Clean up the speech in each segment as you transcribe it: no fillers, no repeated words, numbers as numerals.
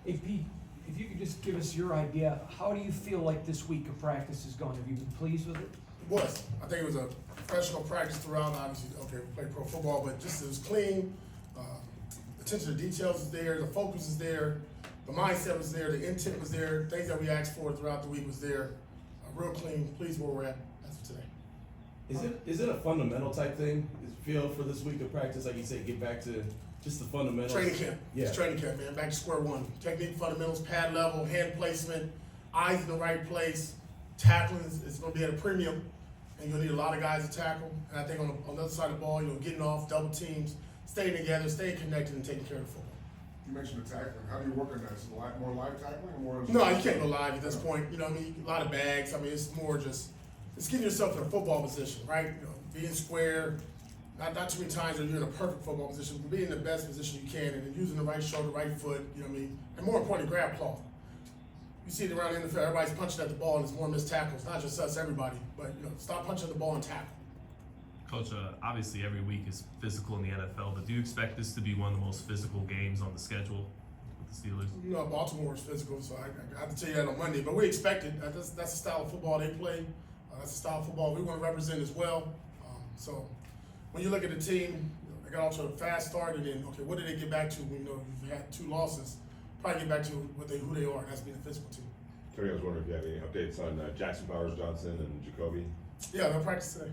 Hey Pete, if you could just give us your idea, how do you feel like this week of practice is going? Have you been pleased with it? It was. I think it was a professional practice throughout. Obviously, okay, we play pro football, but just it was clean. Attention to details is there. The focus is there. The mindset was there. The intent was there. Things that we asked for throughout the week was there. Real clean. Pleased where we're at as of today. Is it a fundamental type thing? Is feel for this week of practice, like you said, get back to just the fundamentals? Training camp. Yeah. It's training camp, man. Back to square one. Technique, fundamentals, pad level, hand placement, eyes in the right place. Tackling is going to be at a premium, and you'll need a lot of guys to tackle. And I think on the other side of the ball, getting off, double teams, staying together, staying connected, and taking care of the football. You mentioned the tackling. How do you work on that? Is it more live tackling or more? No, you can't go live at this point. You know what I mean? A lot of bags. I mean, it's more just getting yourself in a football position, right? Being square. Not too many times that you're in a perfect football position, but being in the best position you can, and then using the right shoulder, right foot. You know what I mean? And more importantly, grab claw. You see it around the NFL. Everybody's punching at the ball, and there's more missed tackles. Not just us, everybody. But stop punching at the ball and tackle. Coach, obviously every week is physical in the NFL, but do you expect this to be one of the most physical games on the schedule with the Steelers? No, Baltimore is physical, so I have to tell you that on Monday. But we expect it. That's the style of football they play. That's the style of football we want to represent as well. So when you look at the team, they got off to a fast start, and then, okay, what did they get back to when you've had 2 losses? Probably get back to who they are, and that's being a physical team. Tony, I was wondering if you have any updates on Jackson Powers-Johnson and Jacoby? Yeah, they'll practice today.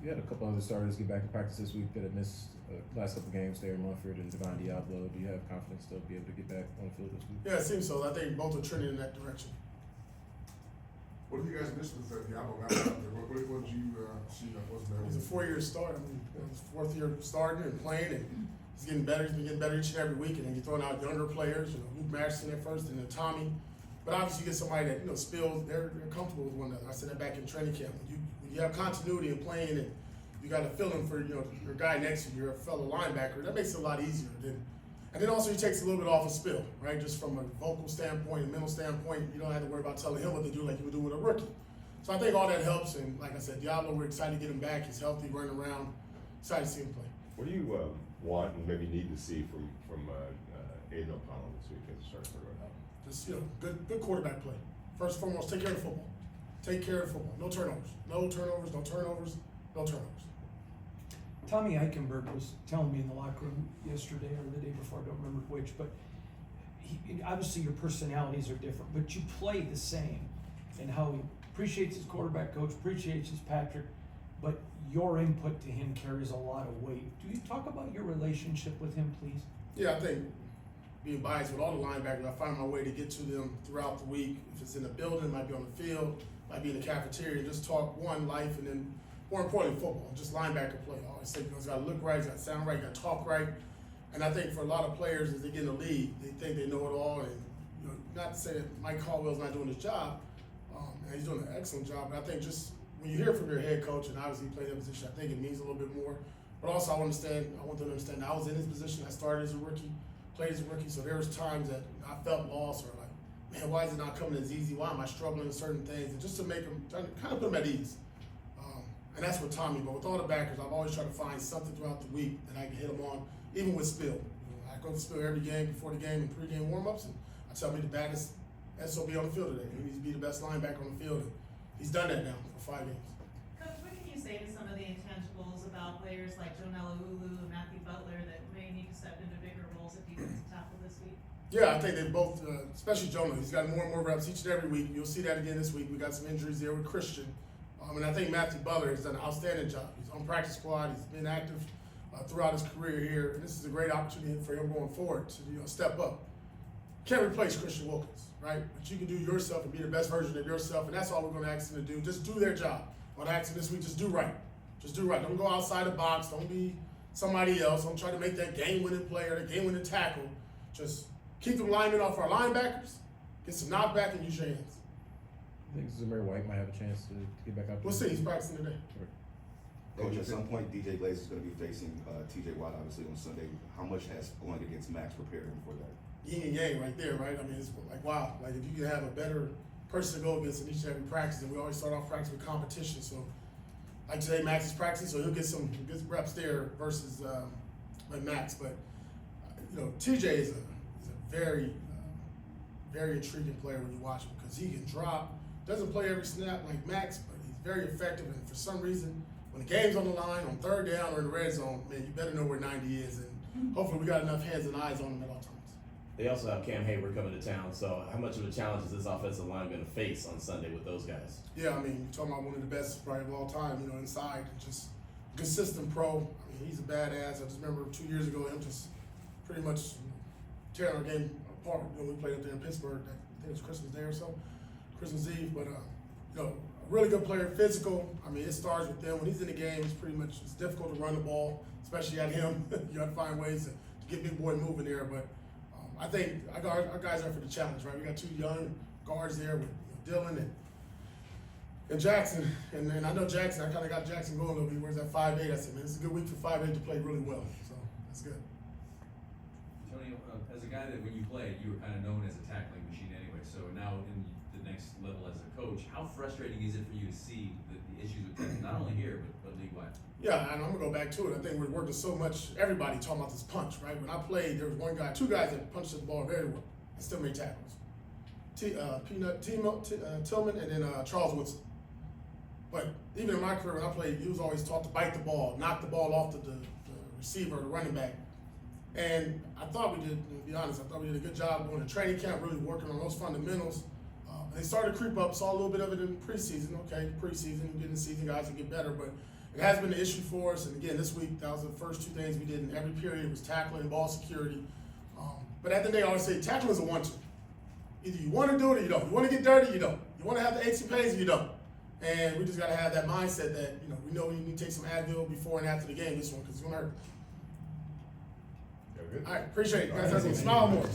You had a couple other starters get back to practice this week that have missed last couple games there, Munford and Devon Diablo. Do you have confidence they'll be able to get back on the field this week? Yeah, it seems so. I think both are trending in that direction. What did you guys miss with Diablo? What did you see that wasn't there? He's a 4-year start. I mean, his 4th year starting and playing, and he's getting better. He's been getting better each and every week. And then you're throwing out younger players, Luke Masterson at first, and then Tommy. But obviously, you get somebody that spills. They're comfortable with one another. I said that back in training camp. When you have continuity in playing, and you got a feeling for your guy next to you, your fellow linebacker. That makes it a lot easier. And then also he takes a little bit off a spill, right? Just from a vocal standpoint, a mental standpoint, you don't have to worry about telling him what to do like you would do with a rookie. So I think all that helps. And like I said, Diablo, we're excited to get him back. He's healthy, running around. Excited to see him play. What do you want and maybe need to see from Aidan O'Connell this week as a starting quarterback? Just good quarterback play. First and foremost, take care of the football. Take care of the football. No turnovers. No turnovers. No turnovers. No turnovers. Tommy Eichenberg was telling me in the locker room yesterday or the day before, I don't remember which, but obviously your personalities are different, but you play the same in how he appreciates his quarterback coach, appreciates his Patrick, but your input to him carries a lot of weight. Do you talk about your relationship with him, please? Yeah, I think being biased with all the linebackers, I find my way to get to them throughout the week. If it's in the building, it might be on the field, might be in the cafeteria, just talk life, and then more importantly, football, just linebacker play. I always say it's got to look right, it's got to sound right, it's got to talk right. And I think for a lot of players, as they get in the league, they think they know it all. And not to say that Mike Caldwell's not doing his job, and he's doing an excellent job. But I think just when you hear from your head coach, and obviously he played that position, I think it means a little bit more. But also I want them to understand I was in his position. I started as a rookie, played as a rookie. So there was times that I felt lost or like, man, why is it not coming as easy? Why am I struggling with certain things? And just to make them, kind of put them at ease. And that's with Tommy, but with all the backers, I've always tried to find something throughout the week that I can hit them on, even with Spill. I go to Spill every game, before the game, and pregame warmups, and I tell him he's the baddest SOB on the field today. He needs to be the best linebacker on the field, and he's done that now for 5 games. Coach, what can you say to some of the intangibles about players like Jonah Ulu and Matthew Butler that may need to step into bigger roles at defensive tackle this week? Yeah, I think they both, especially Jonah, he's got more and more reps each and every week. You'll see that again this week. We got some injuries there with Christian. And I think Matthew Butler has done an outstanding job. He's on practice squad. He's been active throughout his career here. And this is a great opportunity for him going forward to step up. Can't replace Christian Wilkins, right? But you can do yourself and be the best version of yourself. And that's all we're going to ask them to do. Just do their job. I'm going to ask them this week, just do right. Just do right. Don't go outside the box. Don't be somebody else. Don't try to make that game-winning play or the game-winning tackle. Just keep them linemen off our linebackers. Get some knockback and use your hands. I think Zamir White might have a chance to get back out there. We'll see. He's practicing today. Coach, at some point, DJ Glaze is going to be facing TJ Watt, obviously, on Sunday. How much has going against Max prepared him for that? Yin and yang right there, right? I mean, it's like, wow. Like, if you can have a better person to go against in each and every practice, and we always start off practice with competition. So, like today, Max is practicing, so he'll get some good reps there versus like Max. But, TJ is a very, very intriguing player when you watch him because he can drop. Doesn't play every snap like Max, but he's very effective. And for some reason, when the game's on the line, on third down or in the red zone, man, you better know where 90 is. And hopefully we got enough hands and eyes on him at all times. They also have Cam Hayward coming to town, so how much of a challenge is this offensive line going to face on Sunday with those guys? Yeah, I mean, you're talking about one of the best probably of all time, you know, inside. And just consistent pro. I mean, he's a badass. I just remember 2 years ago him just pretty much tearing our game apart when we played up there in Pittsburgh. I think it was Christmas Day or so, Christmas Eve. But, you know, a really good player, physical. I mean, it starts with them. When he's in the game, it's difficult to run the ball, especially at him. You have to find ways to get big boy moving there. But I think our guys are for the challenge, right? We got two young guards there with Dylan and Jackson. And I know Jackson, I kind of got Jackson going a little bit. Where's that 5'8"? I said, man, it's a good week for 5'8" to play really well. So that's good. Tony, as a guy that when you played, you were kind of known as a tackling machine anyway. So now in the next level as a coach, how frustrating is it for you to see the issues with tackling, not only here, but league-wide? Yeah, and I'm gonna go back to it. I think we're working so much. Everybody talking about this punch, right? When I played, there was two guys that punched the ball very well and still made tackles. Tillman, and then Charles Woodson. But even in my career, when I played, he was always taught to bite the ball, knock the ball off the receiver, the running back. And I thought we did, to be honest, I thought we did a good job going to training camp, really working on those fundamentals. They started to creep up, saw a little bit of it in preseason. Okay, preseason, you get in the season, guys will get better, but it has been an issue for us. And again, this week, that was the first two things we did in every period was tackling and ball security. But at the end of the day, I always say tackling is a 1-2. Either you want to do it or you don't. You want to get dirty, you don't. You want to have the aches and pains, or you don't. And we just got to have that mindset that, we know we need to take some Advil before and after the game, this one, because it's going to hurt. Yeah, good. All right, appreciate it. Guys, have some smile more.